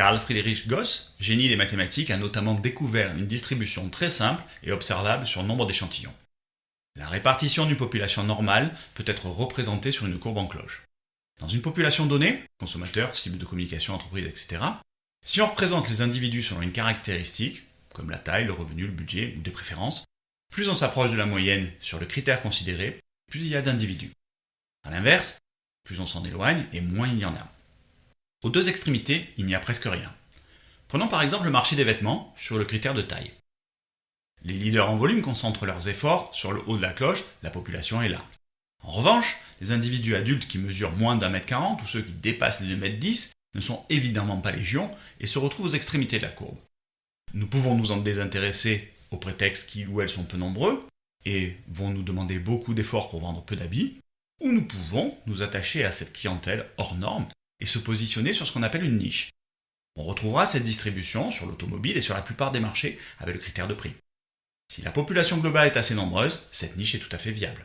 Carl Friedrich Gauss, génie des mathématiques, a notamment découvert une distribution très simple et observable sur nombre d'échantillons. La répartition d'une population normale peut être représentée sur une courbe en cloche. Dans une population donnée, consommateurs, cibles de communication, entreprises, etc., si on représente les individus selon une caractéristique, comme la taille, le revenu, le budget ou des préférences, plus on s'approche de la moyenne sur le critère considéré, plus il y a d'individus. A l'inverse, plus on s'en éloigne et moins il y en a. Aux deux extrémités, il n'y a presque rien. Prenons par exemple le marché des vêtements sur le critère de taille. Les leaders en volume concentrent leurs efforts sur le haut de la cloche, la population est là. En revanche, les individus adultes qui mesurent moins d'1m40 ou ceux qui dépassent les 2m10 ne sont évidemment pas légion et se retrouvent aux extrémités de la courbe. Nous pouvons nous en désintéresser au prétexte qu'ils ou elles sont peu nombreux et vont nous demander beaucoup d'efforts pour vendre peu d'habits, ou nous pouvons nous attacher à cette clientèle hors norme et se positionner sur ce qu'on appelle une niche. On retrouvera cette distribution sur l'automobile et sur la plupart des marchés avec le critère de prix. Si la population globale est assez nombreuse, cette niche est tout à fait viable.